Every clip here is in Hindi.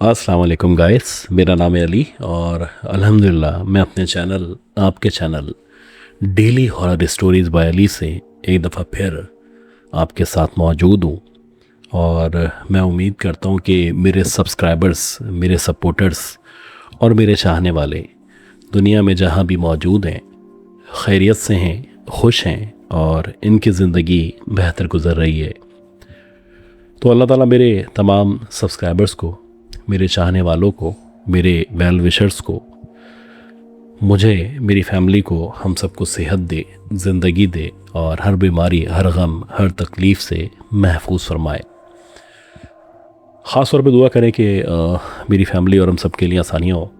अस्सलाम वालेकुम गाइस, मेरा नाम है अली और अल्हम्दुलिल्लाह मैं अपने आपके channel daily horror stories by Ali से एक दफ़ा फिर आपके साथ मौजूद हूँ। और मैं उम्मीद करता हूँ कि मेरे सब्सक्राइबर्स, मेरे सपोर्टर्स और मेरे चाहने वाले दुनिया में जहाँ भी मौजूद हैं खैरियत से हैं, खुश हैं और इनकी ज़िंदगी बेहतर गुजर रही है। तो अल्लाह ताला मेरे तमाम सब्सक्राइबर्स को, मेरे चाहने वालों को, मेरे वेल विशर्स को, मुझे, मेरी फैमिली को, हम सबको सेहत दे, ज़िंदगी दे और हर बीमारी, हर गम, हर तकलीफ़ से महफूज फरमाए। ख़ास तौर पे दुआ करें कि मेरी फैमिली और हम सब के लिए आसानियाँ हो।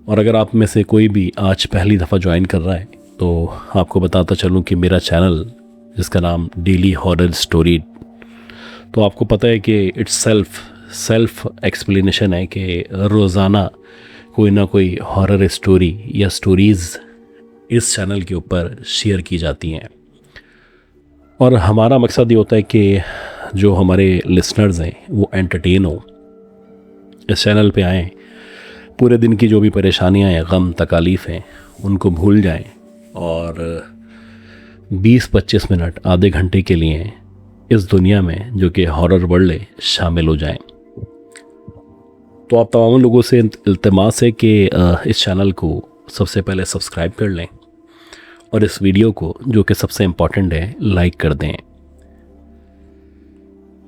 और अगर आप में से कोई भी आज पहली दफ़ा ज्वाइन कर रहा है तो आपको बताता चलूँ कि मेरा चैनल जिसका नाम डेली हॉरर स्टोरी, तो आपको पता है कि इट्स सेल्फ एक्सप्लेनेशन है कि रोज़ाना कोई ना कोई हॉरर स्टोरी या स्टोरीज़ इस चैनल के ऊपर शेयर की जाती हैं। और हमारा मकसद ये होता है कि जो हमारे लिसनर्स हैं वो एंटरटेन हो, इस चैनल पे आएँ, पूरे दिन की जो भी परेशानियां हैं, गम तकालीफ़ हैं, उनको भूल जाएं और 20-25 मिनट, आधे घंटे के लिए इस दुनिया में जो कि हॉरर वर्ल्ड है शामिल हो जाएं। तो आप तमाम लोगों से इल्तिमास है कि इस चैनल को सबसे पहले सब्सक्राइब कर लें और इस वीडियो को, जो कि सबसे इम्पॉर्टेंट है, लाइक कर दें।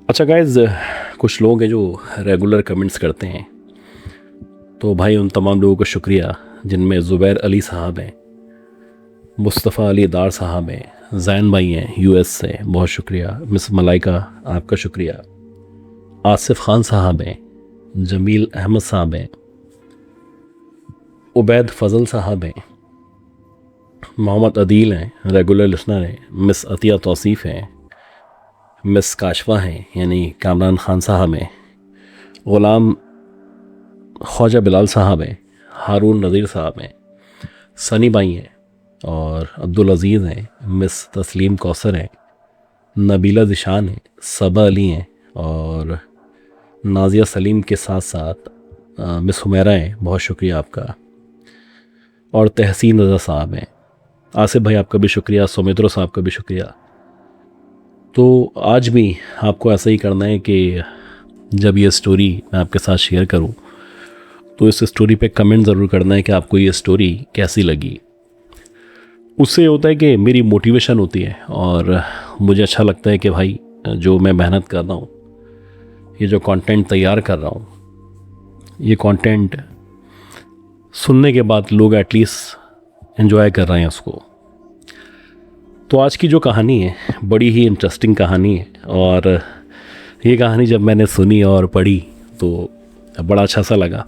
अच्छा गाइज़, कुछ लोग हैं जो रेगुलर कमेंट्स करते हैं, तो भाई उन तमाम लोगों का शुक्रिया जिनमें ज़ुबैर अली साहब हैं, मुस्तफ़ा अली दार साहब हैं, जैन भाई हैं यूएस से, बहुत शुक्रिया। मिस मलाइका, आपका शुक्रिया। आसिफ खान साहब हैं, जमील अहमद साहब हैं, उबैद फ़ज़ल साहब हैं, मोहम्मद अदील हैं, रेगुलर लिसनर हैं, मिस अतिया तौसीफ़ हैं, मिस काशवा हैं यानी कामरान ख़ान साहब हैं, ग़ुलाम ख्वाजा बिलाल साहब हैं, हारून नज़ीर साहब हैं, सनी भाई हैं और अब्दुल अज़ीज़ हैं, मिस तस्लीम कौसर हैं, नबीला ज़िशान हैं, सबा अली हैं और नाज़िया सलीम के साथ साथ मिस हुमैरा हैं, बहुत शुक्रिया आपका। और तहसीन रज़ा साहब हैं। आसिफ भाई आपका भी शुक्रिया, सुमित्रो साहब का भी शुक्रिया। तो आज भी आपको ऐसा ही करना है कि जब ये स्टोरी मैं आपके साथ शेयर करूं तो इस स्टोरी पे कमेंट ज़रूर करना है कि आपको ये स्टोरी कैसी लगी। उससे होता है कि मेरी मोटिवेशन होती है और मुझे अच्छा लगता है कि भाई जो मैं मेहनत कर रहा हूँ, ये जो कंटेंट तैयार कर रहा हूँ, ये कंटेंट सुनने के बाद लोग एटलीस्ट एंजॉय कर रहे हैं उसको। तो आज की जो कहानी है बड़ी ही इंटरेस्टिंग कहानी है और ये कहानी जब मैंने सुनी और पढ़ी तो बड़ा अच्छा सा लगा।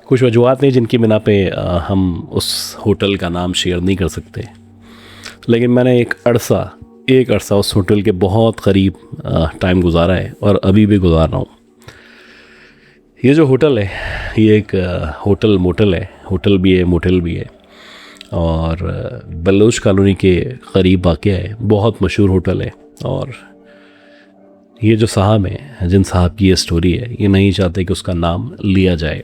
कुछ वजूहत हैं जिनकी बिना पे हम उस होटल का नाम शेयर नहीं कर सकते, लेकिन मैंने एक अरसा उस होटल के बहुत करीब टाइम गुजारा है और अभी भी गुजार रहा हूँ। ये जो होटल है ये एक होटल मोटल है, होटल भी है मोटल भी है और बलोच कॉलोनी के करीब वाक़या है। बहुत मशहूर होटल है और ये जो साहब हैं, जिन साहब की ये स्टोरी है, ये नहीं चाहते कि उसका नाम लिया जाए।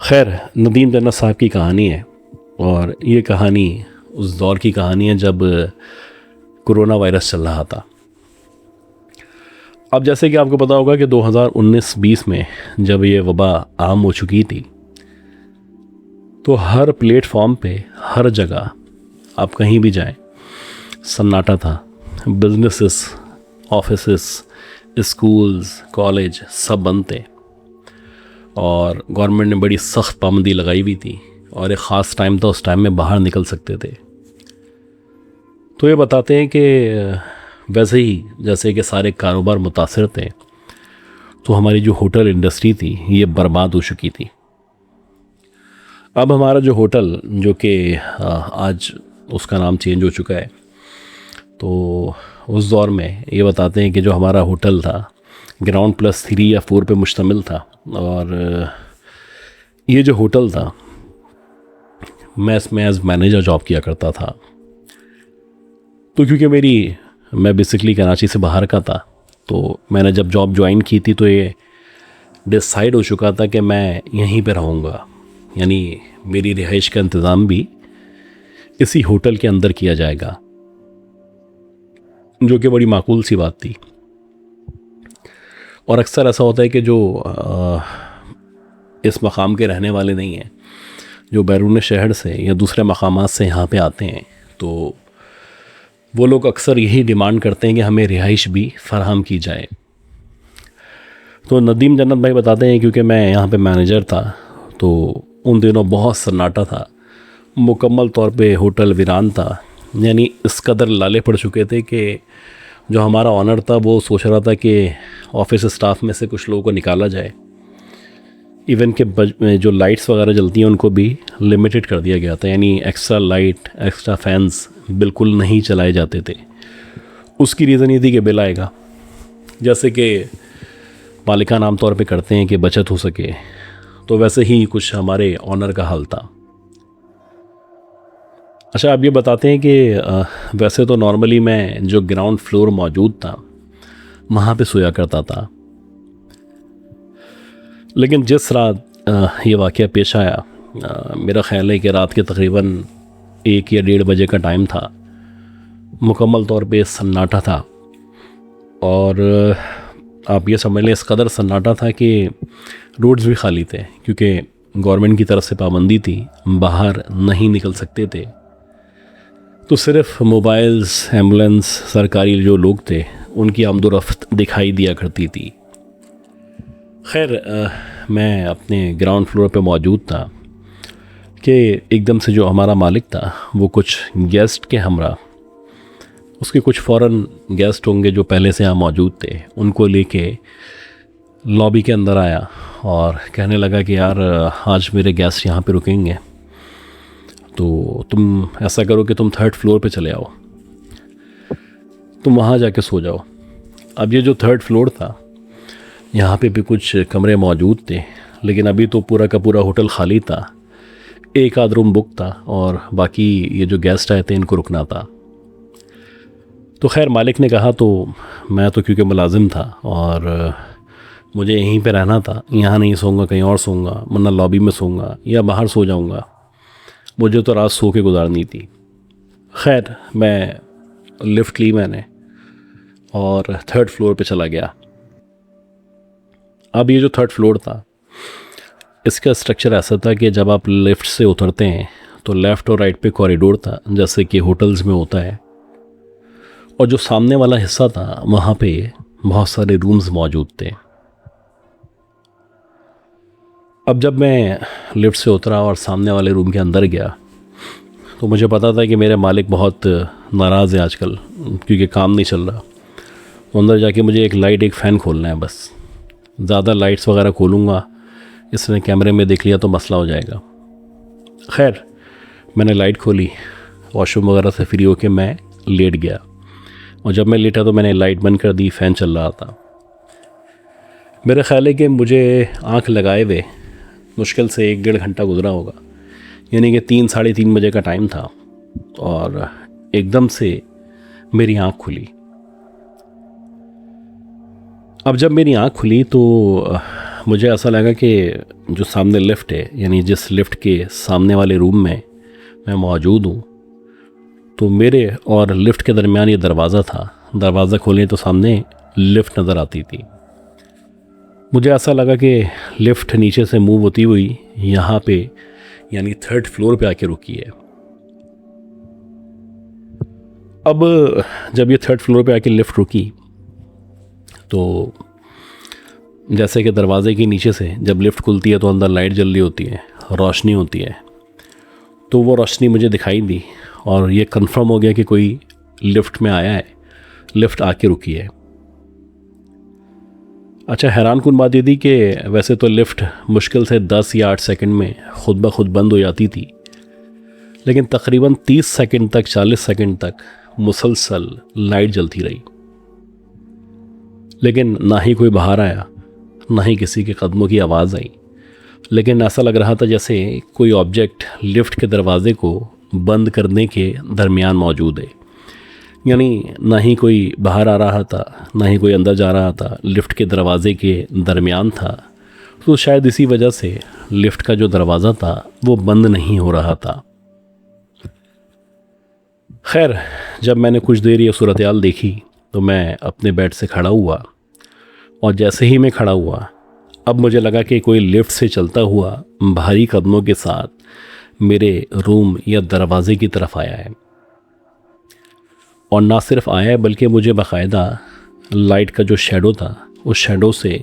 खैर, नदीम जन्नत साहब की कहानी है और ये कहानी उस दौर की कहानी है जब कोरोना वायरस चल रहा था। अब जैसे कि आपको पता होगा कि 2019-20 में जब ये वबा आम हो चुकी थी तो हर प्लेटफॉर्म पे, हर जगह आप कहीं भी जाएं, सन्नाटा था। बिजनेसेस, ऑफिसेस, स्कूल्स, कॉलेज सब बंद थे और गवर्नमेंट ने बड़ी सख्त पाबंदी लगाई हुई थी और एक ख़ास टाइम था, उस टाइम में बाहर निकल सकते थे। तो ये बताते हैं कि वैसे ही जैसे कि सारे कारोबार मुतासर थे, तो हमारी जो होटल इंडस्ट्री थी ये बर्बाद हो चुकी थी। अब हमारा जो होटल, जो कि आज उसका नाम चेंज हो चुका है, तो उस दौर में ये बताते हैं कि जो हमारा होटल था ग्राउंड +3 या 4 पे मुश्तमिल था और ये जो होटल था, मैं इसमें एज मैनेजर जॉब किया करता था। तो क्योंकि मैं बेसिकली कराची से बाहर का था तो मैंने जब जॉब ज्वाइन की थी तो ये डिसाइड हो चुका था कि मैं यहीं पे रहूँगा, यानी मेरी रिहाइश का इंतज़ाम भी इसी होटल के अंदर किया जाएगा, जो कि बड़ी माकूल सी बात थी। और अक्सर ऐसा होता है कि जो इस मकाम के रहने वाले नहीं हैं, जो बैरून शहर से या दूसरे मकामात से यहाँ पे आते हैं, तो वो लोग अक्सर यही डिमांड करते हैं कि हमें रिहाइश भी फराहम की जाए। तो नदीम जन्नत भाई बताते हैं, क्योंकि मैं यहाँ पे मैनेजर था तो उन दिनों बहुत सन्नाटा था, मुकम्मल तौर पे होटल वीरान था। यानी इस कदर लाले पड़ चुके थे कि जो हमारा ऑनर था वो सोच रहा था कि ऑफिस स्टाफ में से कुछ लोगों को निकाला जाए। इवन के जो लाइट्स वगैरह जलती हैं उनको भी लिमिटेड कर दिया गया था, यानी एक्स्ट्रा लाइट, एक्स्ट्रा फैंस बिल्कुल नहीं चलाए जाते थे। उसकी रीज़न ये थी कि बिल आएगा, जैसे कि मालिकान आम तौर पे करते हैं कि बचत हो सके, तो वैसे ही कुछ हमारे ऑनर का हाल था। अच्छा, आप ये बताते हैं कि वैसे तो नॉर्मली मैं जो ग्राउंड फ्लोर मौजूद था वहाँ पे सोया करता था, लेकिन जिस रात ये वाक़या पेश आया, मेरा ख़्याल है कि रात के तकरीबन 1 या 1:30 बजे का टाइम था, मुकम्मल तौर पे सन्नाटा था। और आप ये समझ लें इस कदर सन्नाटा था कि रोड्स भी खाली थे, क्योंकि गवर्नमेंट की तरफ से पाबंदी थी, बाहर नहीं निकल सकते थे। तो सिर्फ मोबाइल्स, एम्बुलेंस, सरकारी जो लोग थे उनकी आमदोरफ्त दिखाई दिया करती थी। खैर, मैं अपने ग्राउंड फ्लोर पे मौजूद था कि एकदम से जो हमारा मालिक था वो कुछ गेस्ट के हमरा, उसके कुछ फ़ौरन गेस्ट होंगे जो पहले से यहाँ मौजूद थे, उनको लेके लॉबी के अंदर आया और कहने लगा कि यार आज मेरे गेस्ट यहाँ पे रुकेंगे, तो तुम ऐसा करो कि तुम 3rd फ्लोर पे चले आओ, तुम वहाँ जाके सो जाओ। अब ये जो 3rd फ्लोर था, यहाँ पे भी कुछ कमरे मौजूद थे, लेकिन अभी तो पूरा का पूरा होटल खाली था। एक आध रूम बुक था और बाकी ये जो गेस्ट आए थे इनको रुकना था। तो खैर मालिक ने कहा, तो मैं तो क्योंकि मुलाजिम था और मुझे यहीं पे रहना था, यहाँ नहीं सोऊंगा, कहीं और सोऊंगा, वरना लॉबी में सोऊंगा या बाहर सो जाऊंगा, मुझे तो रात सो के गुजारनी थी। खैर मैं लिफ्ट ली मैंने और 3rd फ्लोर पे चला गया। अब ये जो 3rd फ्लोर था, इसका स्ट्रक्चर ऐसा था कि जब आप लिफ्ट से उतरते हैं तो लेफ़्ट और राइट पे कॉरिडोर था, जैसे कि होटल्स में होता है, और जो सामने वाला हिस्सा था वहाँ पे बहुत सारे रूम्स मौजूद थे। अब जब मैं लिफ्ट से उतरा और सामने वाले रूम के अंदर गया तो मुझे पता था कि मेरे मालिक बहुत नाराज़ है आजकल, क्योंकि काम नहीं चल रहा। तो अंदर जाके मुझे एक लाइट, एक फ़ैन खोलना है बस। ज़्यादा लाइट्स वगैरह खोलूँगा, इसने कैमरे में देख लिया तो मसला हो जाएगा। खैर मैंने लाइट खोली, वॉशरूम वगैरह से फ्री होके मैं लेट गया, और जब मैं लेटा तो मैंने लाइट बंद कर दी, फ़ैन चल रहा था। मेरा ख़्याल है कि मुझे आँख लगाए हुए मुश्किल से 1-1.5 घंटा गुजरा होगा, यानी कि 3, साढ़े 3 बजे का टाइम था, और एकदम से मेरी आँख खुली। अब जब मेरी आँख खुली तो मुझे ऐसा लगा कि जो सामने लिफ्ट है, यानी जिस लिफ्ट के सामने वाले रूम में मैं मौजूद हूँ, तो मेरे और लिफ्ट के दरमियान ये दरवाज़ा था। दरवाज़ा खोलें तो सामने लिफ्ट नज़र आती थी। मुझे ऐसा लगा कि लिफ्ट नीचे से मूव होती हुई यहाँ पे, यानी 3rd फ्लोर पे आके रुकी है। अब जब ये 3rd फ्लोर पे आके लिफ्ट रुकी तो जैसे कि दरवाजे के नीचे से जब लिफ्ट खुलती है तो अंदर लाइट जल रही होती है, रोशनी होती है, तो वो रोशनी मुझे दिखाई दी और ये कंफर्म हो गया कि कोई लिफ्ट में आया है, लिफ्ट आके रुकी है। अच्छा, हैरान कुन बात ये थी कि वैसे तो लिफ्ट मुश्किल से 10 या 8 सेकंड में खुद ब खुद बंद हो जाती थी, लेकिन तकरीबन 30 सेकंड तक, 40 सेकंड तक मुसलसल लाइट जलती रही, लेकिन ना ही कोई बाहर आया, ना ही किसी के कदमों की आवाज़ आई। लेकिन ऐसा लग रहा था जैसे कोई ऑब्जेक्ट लिफ्ट के दरवाजे को बंद करने के दरमियान मौजूद है, यानी ना ही कोई बाहर आ रहा था, ना ही कोई अंदर जा रहा था, लिफ्ट के दरवाजे के दरमियान था। तो शायद इसी वजह से लिफ्ट का जो दरवाज़ा था वो बंद नहीं हो रहा था। खैर, जब मैंने कुछ देर ये सूरत हाल देखी तो मैं अपने बेड से खड़ा हुआ, और जैसे ही मैं खड़ा हुआ अब मुझे लगा कि कोई लिफ्ट से चलता हुआ भारी कदमों के साथ मेरे रूम या दरवाजे की तरफ आया है। और ना सिर्फ आया है बल्कि मुझे बाकायदा लाइट का जो शेडो था उस शेडो से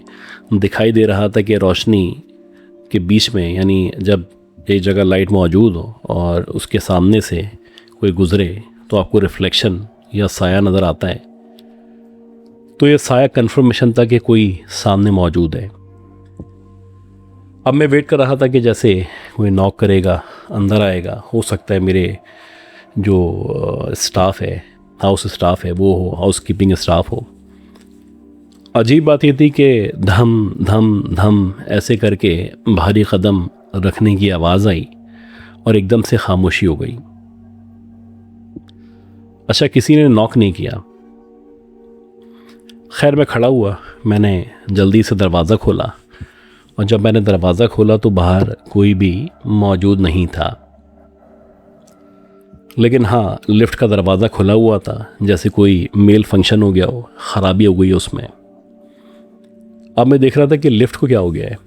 दिखाई दे रहा था कि रोशनी के बीच में, यानी जब एक जगह लाइट मौजूद हो और उसके सामने से कोई गुज़रे तो आपको रिफ्लेक्शन या साया नज़र आता है। तो ये साया कन्फर्मेशन था कि कोई सामने मौजूद है। अब मैं वेट कर रहा था कि जैसे कोई नॉक करेगा, अंदर आएगा, हो सकता है मेरे जो स्टाफ है, हाउस स्टाफ है वो हो, हाउस कीपिंग स्टाफ हो। अजीब बात ये थी कि धम धम धम ऐसे करके भारी कदम रखने की आवाज़ आई और एकदम से खामोशी हो गई। अच्छा, किसी ने नॉक नहीं किया। खैर, मैं खड़ा हुआ, मैंने जल्दी से दरवाज़ा खोला, और जब मैंने दरवाज़ा खोला तो बाहर कोई भी मौजूद नहीं था। लेकिन हाँ, लिफ्ट का दरवाज़ा खुला हुआ था, जैसे कोई मेल फंक्शन हो गया हो, ख़राबी हो गई उसमें। अब मैं देख रहा था कि लिफ्ट को क्या हो गया है।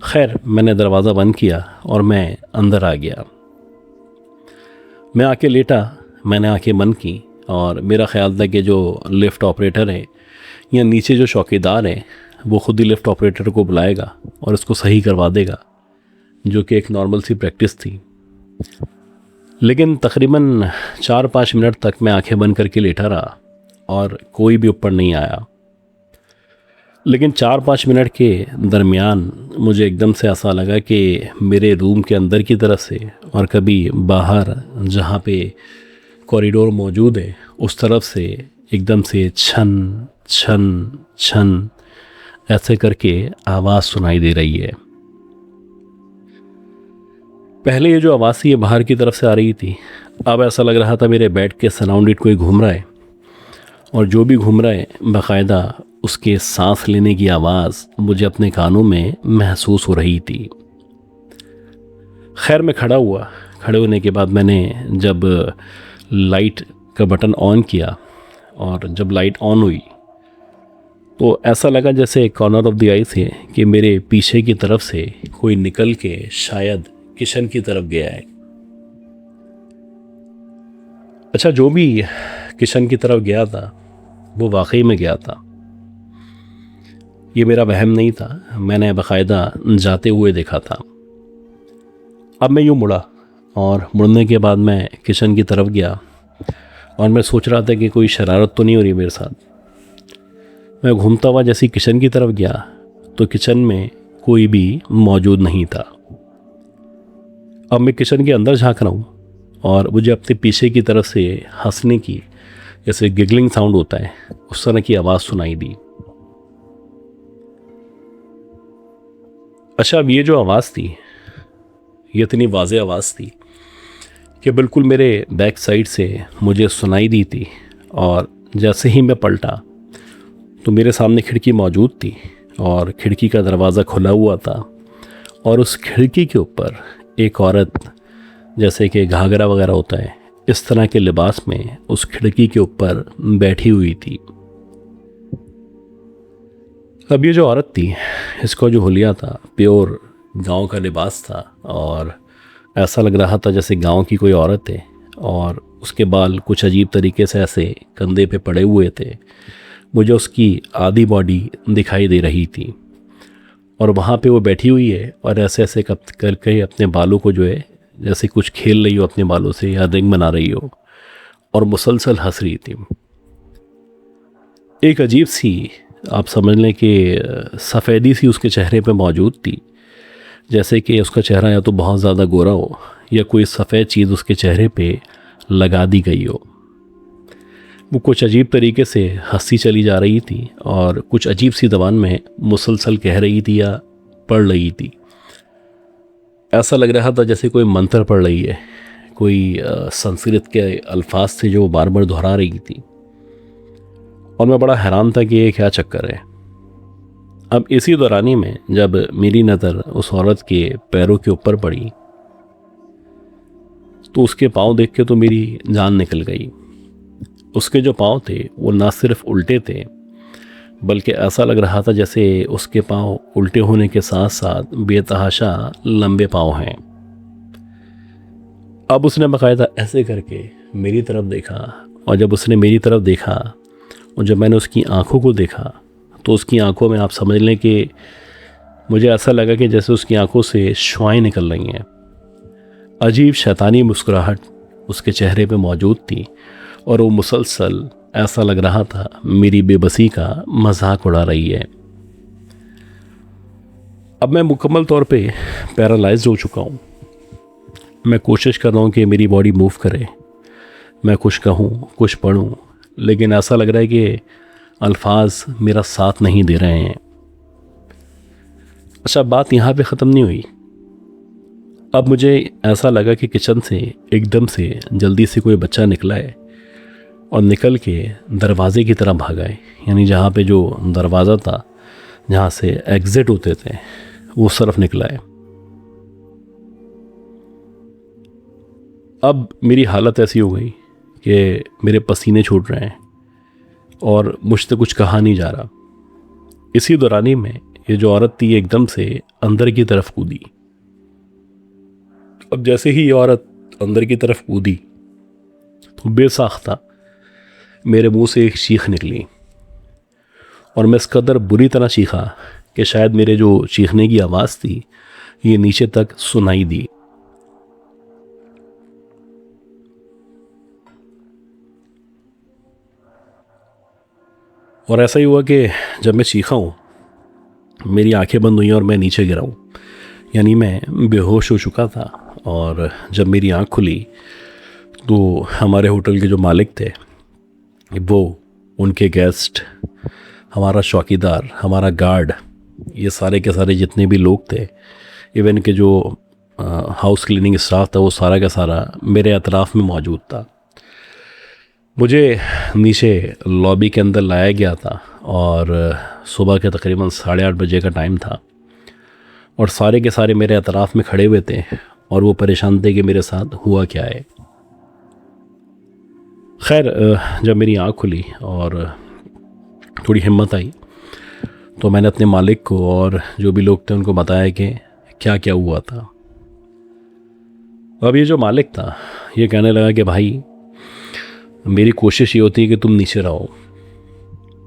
खैर, मैंने दरवाज़ा बंद किया और मैं अंदर आ गया। मैं आके लेटा, मैंने आंखें बंद की, और मेरा ख्याल था कि जो लिफ्ट ऑपरेटर है या नीचे जो चौकीदार है वो ख़ुद ही लिफ्ट ऑपरेटर को बुलाएगा और उसको सही करवा देगा, जो कि एक नॉर्मल सी प्रैक्टिस थी। लेकिन तकरीबन 4-5 मिनट तक मैं आंखें बंद करके लेटा रहा और कोई भी ऊपर नहीं आया। लेकिन 4-5 मिनट के दरमियान मुझे एकदम से ऐसा लगा कि मेरे रूम के अंदर की तरफ से और कभी बाहर जहाँ पे कॉरिडोर मौजूद है उस तरफ से एकदम से छन छन छन ऐसे करके आवाज़ सुनाई दे रही है। पहले ये जो आवाज़ थी ये बाहर की तरफ से आ रही थी, अब ऐसा लग रहा था मेरे बेड के सराउंडेड कोई घूम रहा है, और जो भी घूम रहा है बाकायदा उसके सांस लेने की आवाज़ मुझे अपने कानों में महसूस हो रही थी। खैर, मैं खड़ा हुआ। खड़े होने के बाद मैंने जब लाइट का बटन ऑन किया और जब लाइट ऑन हुई तो ऐसा लगा जैसे कॉर्नर ऑफ द आई से कि मेरे पीछे की तरफ से कोई निकल के शायद किचन की तरफ गया है। अच्छा, जो भी किचन की तरफ गया था वो वाकई में गया था, ये मेरा वहम नहीं था, मैंने बाकायदा जाते हुए देखा था। अब मैं यूँ मुड़ा और मुड़ने के बाद मैं किचन की तरफ गया और मैं सोच रहा था कि कोई शरारत तो नहीं हो रही मेरे साथ। मैं घूमता हुआ जैसे किचन की तरफ गया तो किचन में कोई भी मौजूद नहीं था। अब मैं किचन के अंदर झांक रहा हूँ और मुझे अपने पीछे की तरफ से हंसने की, जैसे गिगलिंग साउंड होता है, उस तरह की आवाज़ सुनाई दी। अच्छा, अब ये जो आवाज़ थी ये इतनी वाज़ेह आवाज़ थी कि बिल्कुल मेरे बैक साइड से मुझे सुनाई दी थी, और जैसे ही मैं पलटा तो मेरे सामने खिड़की मौजूद थी और खिड़की का दरवाज़ा खुला हुआ था, और उस खिड़की के ऊपर एक औरत, जैसे कि घाघरा वगैरह होता है इस तरह के लिबास में, उस खिड़की के ऊपर बैठी हुई थी। अब ये जो औरत थी, इसको जो हुलिया था प्योर गांव का लिबास था, और ऐसा लग रहा था जैसे गांव की कोई औरत है, और उसके बाल कुछ अजीब तरीके से ऐसे कंधे पे पड़े हुए थे। मुझे उसकी आधी बॉडी दिखाई दे रही थी, और वहाँ पे वो बैठी हुई है और ऐसे ऐसे करके अपने बालों को जो है जैसे कुछ खेल रही हो अपने बालों से या रिंग बना रही हो, और मुसलसल हंस रही थी। एक अजीब सी, आप समझ लें कि सफ़ेदी सी उसके चेहरे पे मौजूद थी, जैसे कि उसका चेहरा या तो बहुत ज़्यादा गोरा हो या कोई सफ़ेद चीज़ उसके चेहरे पे लगा दी गई हो। वो कुछ अजीब तरीके से हंसी चली जा रही थी और कुछ अजीब सी ज़बान में मुसलसल कह रही थी या पढ़ रही थी। ऐसा लग रहा था जैसे कोई मंत्र पढ़ रही है, कोई संस्कृत के अल्फाज थे जो वो बार बार दोहरा रही थी, और मैं बड़ा हैरान था कि ये क्या चक्कर है। अब इसी दौरानी में जब मेरी नज़र उस औरत के पैरों के ऊपर पड़ी तो उसके पाँव देख के तो मेरी जान निकल गई। उसके जो पाँव थे वो ना सिर्फ उल्टे थे, बल्कि ऐसा लग रहा था जैसे उसके पाँव उल्टे होने के साथ साथ बेतहाशा लंबे पाँव हैं। अब उसने बाकायदा ऐसे करके मेरी तरफ देखा, और जब उसने मेरी तरफ देखा और जब मैंने उसकी आंखों को देखा तो उसकी आंखों में आप समझ लें कि मुझे ऐसा लगा कि जैसे उसकी आंखों से शुआएं निकल रही हैं। अजीब शैतानी मुस्कुराहट उसके चेहरे पे मौजूद थी, और वो मुसलसल ऐसा लग रहा था मेरी बेबसी का मजाक उड़ा रही है। अब मैं मुकम्मल तौर पे पैरालाइज्ड हो चुका हूँ। मैं कोशिश कर रहा हूँ कि मेरी बॉडी मूव करे, मैं कुछ कहूँ कुछ पढ़ूँ, लेकिन ऐसा लग रहा है कि अल्फाज मेरा साथ नहीं दे रहे हैं। अच्छा, बात यहाँ पे ख़त्म नहीं हुई। अब मुझे ऐसा लगा कि किचन से एकदम से जल्दी से कोई बच्चा निकला है और निकल के दरवाज़े की तरफ भागा है, यानी जहाँ पे जो दरवाज़ा था जहाँ से एग्ज़िट होते थे वो उस तरफ निकला है। अब मेरी हालत ऐसी हो गई कि मेरे पसीने छूट रहे हैं और मुझसे कुछ कहा नहीं जा रहा। इसी दौरानी में ये जो औरत थी एकदम से अंदर की तरफ कूदी। अब जैसे ही ये औरत अंदर की तरफ कूदी तो बेसाख्ता मेरे मुंह से एक चीख निकली, और मैं इस कदर बुरी तरह चीखा कि शायद मेरे जो चीखने की आवाज़ थी ये नीचे तक सुनाई दी। और ऐसा ही हुआ कि जब मैं चीखा हूँ मेरी आंखें बंद हुई और मैं नीचे गिरा हूँ, यानी मैं बेहोश हो चुका था। और जब मेरी आँख खुली तो हमारे होटल के जो मालिक थे, वो, उनके गेस्ट, हमारा चौकीदार, हमारा गार्ड, ये सारे के सारे जितने भी लोग थे, इवन के जो हाउस क्लीनिंग स्टाफ था, वो सारा का सारा मेरे अतराफ़ में मौजूद था। मुझे नीचे लॉबी के अंदर लाया गया था और सुबह के तकरीबन 8:30 बजे का टाइम था, और सारे के सारे मेरे अतराफ़ में खड़े हुए थे और वो परेशान थे कि मेरे साथ हुआ क्या है। खैर, जब मेरी आँख खुली और थोड़ी हिम्मत आई तो मैंने अपने मालिक को और जो भी लोग थे उनको बताया कि क्या क्या हुआ था। अब ये जो मालिक था ये कहने लगा कि भाई, मेरी कोशिश ये होती है कि तुम नीचे रहो,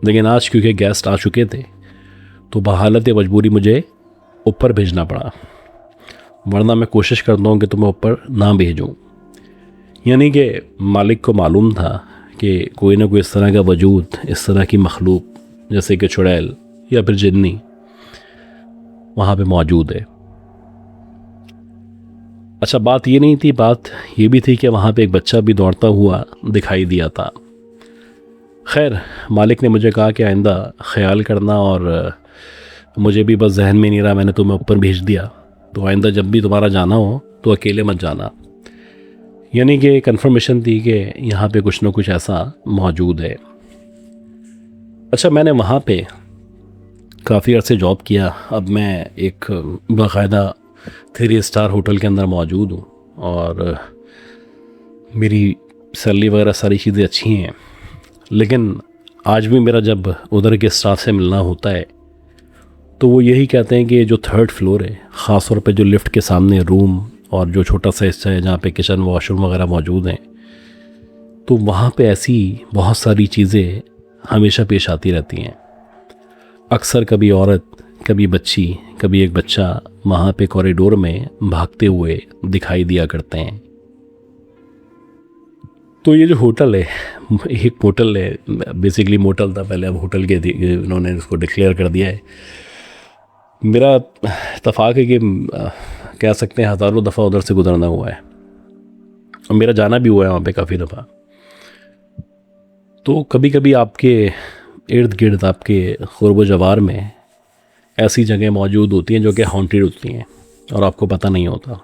लेकिन आज क्योंकि गेस्ट आ चुके थे तो बहालत मजबूरी मुझे ऊपर भेजना पड़ा, वरना मैं कोशिश करता हूँ कि तुम्हें ऊपर ना भेजूँ। यानी कि मालिक को मालूम था कि कोई ना कोई इस तरह का वजूद, इस तरह की मखलूक जैसे कि चुड़ैल या फिर जिन्नी वहाँ पे मौजूद है। अच्छा, बात ये नहीं थी, बात ये भी थी कि वहाँ पे एक बच्चा भी दौड़ता हुआ दिखाई दिया था। खैर, मालिक ने मुझे कहा कि आइंदा ख्याल करना, और मुझे भी बस जहन में नहीं रहा, मैंने तुम्हें ऊपर भेज दिया, तो आइंदा जब भी तुम्हारा जाना हो तो अकेले मत जाना। यानी कि कंफर्मेशन थी कि यहाँ पे कुछ ना कुछ ऐसा मौजूद है। अच्छा, मैंने वहाँ पे काफ़ी अर्से जॉब किया। अब मैं एक बाकायदा 3 स्टार होटल के अंदर मौजूद हूँ और मेरी सैलरी वगैरह सारी चीज़ें अच्छी हैं, लेकिन आज भी मेरा जब उधर के स्टाफ से मिलना होता है तो वो यही कहते हैं कि जो 3rd फ्लोर है, ख़ास तौर पे जो लिफ्ट के सामने रूम और जो छोटा सा हिस्सा है जहाँ पे किचन वॉशरूम वगैरह मौजूद हैं, तो वहाँ पे ऐसी बहुत सारी चीज़ें हमेशा पेश आती रहती हैं। अक्सर कभी औरत, कभी बच्ची, कभी एक बच्चा वहाँ पे कॉरिडोर में भागते हुए दिखाई दिया करते हैं। तो ये जो होटल है, एक मोटल है, बेसिकली मोटल था पहले, अब होटल के इन्होंने इसको डिक्लेयर कर दिया है। मेरा इत्तेफाक है कि कह सकते हैं हज़ारों दफ़ा उधर से गुजरना हुआ है और मेरा जाना भी हुआ है वहाँ पे काफ़ी दफ़ा। तो कभी कभी आपके इर्द गिर्द, आपके क़ुर्ब जवार में ऐसी जगह मौजूद होती हैं जो कि हॉन्टेड होती हैं और आपको पता नहीं होता।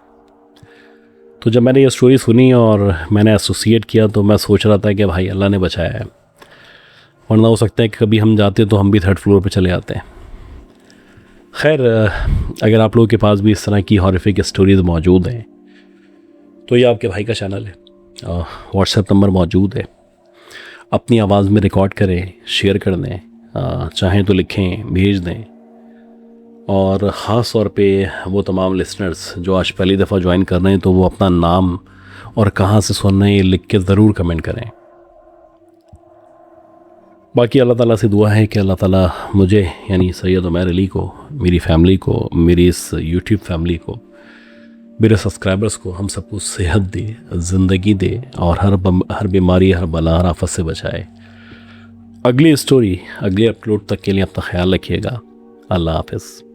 तो तो जब मैंने ये स्टोरी सुनी और मैंने एसोसिएट किया तो मैं सोच रहा था कि भाई अल्लाह ने बचाया है, वरना हो सकता है कि कभी हम जाते तो हम भी थर्ड फ्लोर पे चले आते हैं। खैर, अगर आप लोगों के पास भी इस तरह की हॉरिफिक स्टोरीज़ मौजूद हैं तो ये आपके भाई का चैनल है, व्हाट्सएप नंबर मौजूद है, अपनी आवाज़ में रिकॉर्ड करें, शेयर कर दें, चाहें तो लिखें, भेज दें। और ख़ास तौर पे वो तमाम लिसनर्स जो आज पहली दफ़ा ज्वाइन कर रहे हैं तो वो अपना नाम और कहाँ से सुन रहे हैं ये लिख के ज़रूर कमेंट करें। बाकी अल्लाह ताला से दुआ है कि अल्लाह ताला मुझे यानी सैयद उमैर अली को, मेरी फैमिली को, मेरी इस यूट्यूब फैमिली को, मेरे सब्सक्राइबर्स को, हम सबको सेहत दे, ज़िंदगी दे और हर बीमारी, हर बला, हर आफत से बचाए। अगली स्टोरी, अगले अपलोड तक के लिए अपना ख्याल रखिएगा। अल्लाह हाफ़िज़।